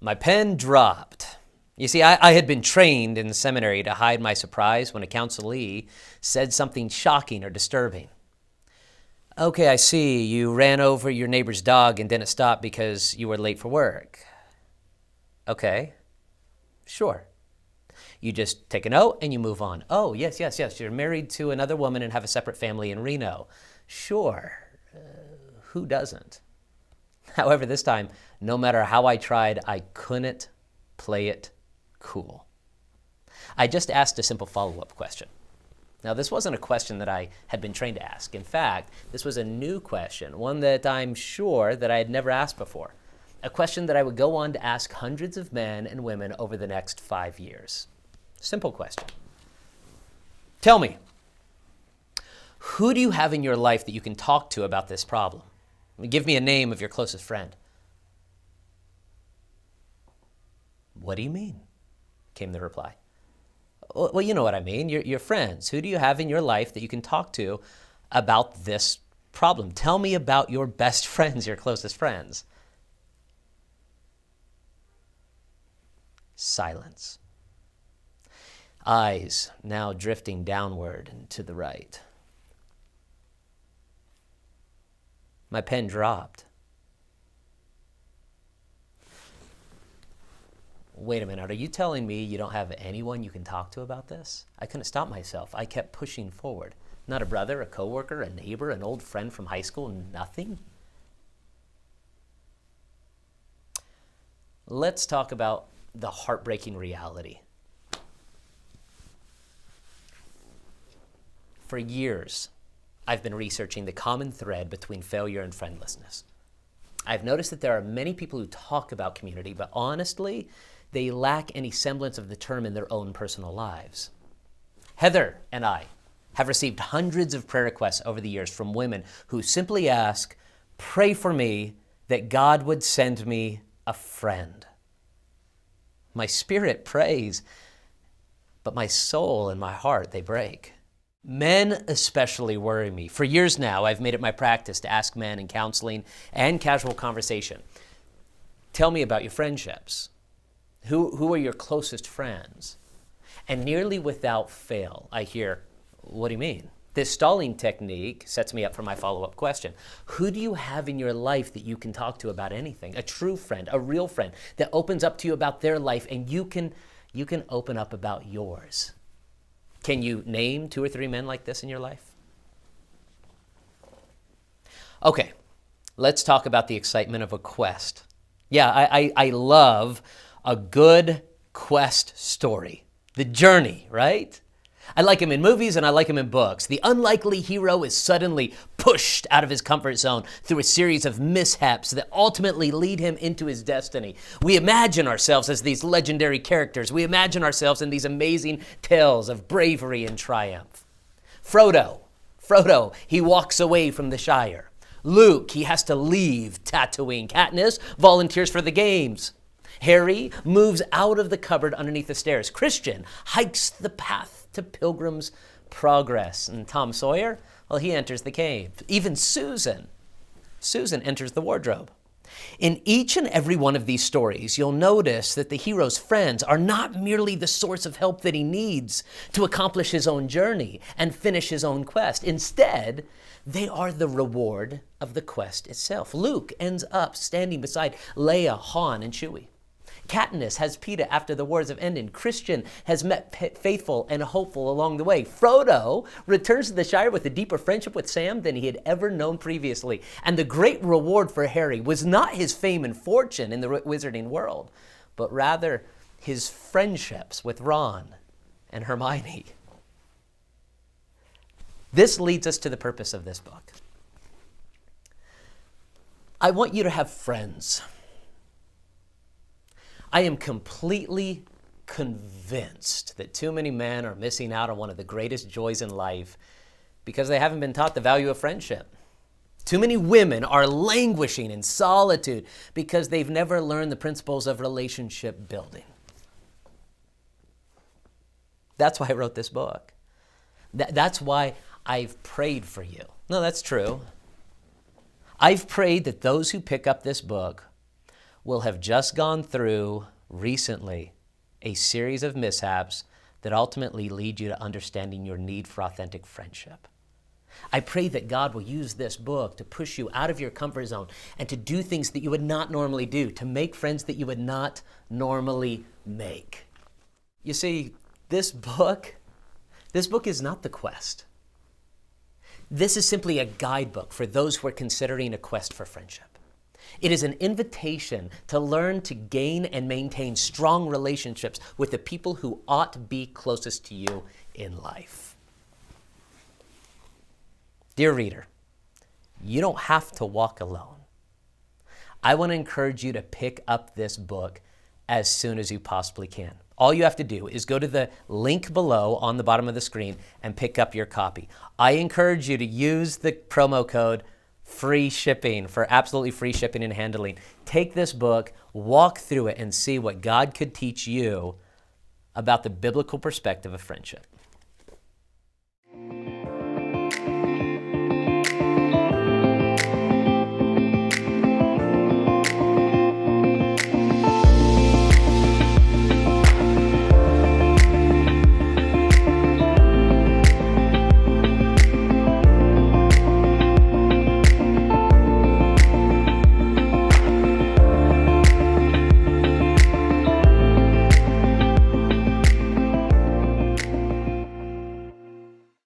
My pen dropped. You see, I had been trained in the seminary to hide my surprise when a counselee said something shocking or disturbing. Okay, I see. You ran over your neighbor's dog and didn't stop because you were late for work. Okay, sure. You just take a note and you move on. Oh, yes. You're married to another woman and have a separate family in Reno. Sure. Who doesn't? However, this time, no matter how I tried, I couldn't play it cool. I just asked a simple follow-up question. Now, this wasn't a question that I had been trained to ask. In fact, this was a new question, one that I'm sure that I had never asked before. A question that I would go on to ask hundreds of men and women over the next 5 years. Simple question. Tell me, who do you have in your life that you can talk to about this problem? Give me a name of your closest friend. What do you mean? Came the reply. Well, you know what I mean. Your friends. Who do you have in your life that you can talk to about this problem? Tell me about your best friends, your closest friends. Silence. Eyes now drifting downward and to the right. My pen dropped. Wait a minute, are you telling me you don't have anyone you can talk to about this? I couldn't stop myself. I kept pushing forward. Not a brother, a coworker, a neighbor, an old friend from high school, nothing? Let's talk about the heartbreaking reality. For years, I've been researching the common thread between failure and friendlessness. I've noticed that there are many people who talk about community, but honestly, they lack any semblance of the term in their own personal lives. Heather and I have received hundreds of prayer requests over the years from women who simply ask, pray for me that God would send me a friend. My spirit prays, but my soul and my heart, they break. Men especially worry me. For years now, I've made it my practice to ask men in counseling and casual conversation, tell me about your friendships. Who are your closest friends? And nearly without fail, I hear, what do you mean? This stalling technique sets me up for my follow-up question. Who do you have in your life that you can talk to about anything? A true friend, a real friend that opens up to you about their life and you can open up about yours. Can you name 2 or 3 men like this in your life? Okay, let's talk about the excitement of a quest. Yeah, I love a good quest story. The journey, right? I like him in movies and I like him in books. The unlikely hero is suddenly pushed out of his comfort zone through a series of mishaps that ultimately lead him into his destiny. We imagine ourselves as these legendary characters. We imagine ourselves in these amazing tales of bravery and triumph. Frodo, he walks away from the Shire. Luke, he has to leave Tatooine. Katniss volunteers for the games. Harry moves out of the cupboard underneath the stairs. Christian hikes the path to Pilgrim's Progress. And Tom Sawyer, well, he enters the cave. Even Susan enters the wardrobe. In each and every one of these stories, you'll notice that the hero's friends are not merely the source of help that he needs to accomplish his own journey and finish his own quest. Instead, they are the reward of the quest itself. Luke ends up standing beside Leia, Han, and Chewie. Katniss has Peeta after the wars have ended. Christian has met faithful and hopeful along the way. Frodo returns to the Shire with a deeper friendship with Sam than he had ever known previously. And the great reward for Harry was not his fame and fortune in the wizarding world, but rather his friendships with Ron and Hermione. This leads us to the purpose of this book. I want you to have friends. I am completely convinced that too many men are missing out on one of the greatest joys in life because they haven't been taught the value of friendship. Too many women are languishing in solitude because they've never learned the principles of relationship building. That's why I wrote this book. That's why I've prayed for you. No, that's true. I've prayed that those who pick up this book will have just gone through recently a series of mishaps that ultimately lead you to understanding your need for authentic friendship. I pray that God will use this book to push you out of your comfort zone and to do things that you would not normally do, to make friends that you would not normally make. You see, this book is not the quest. This is simply a guidebook for those who are considering a quest for friendship. It is an invitation to learn to gain and maintain strong relationships with the people who ought to be closest to you in life. Dear reader, you don't have to walk alone. I want to encourage you to pick up this book as soon as you possibly can. All you have to do is go to the link below on the bottom of the screen and pick up your copy. I encourage you to use the promo code free shipping for absolutely free shipping and handling. Take this book, walk through it, and see what God could teach you about the biblical perspective of friendship.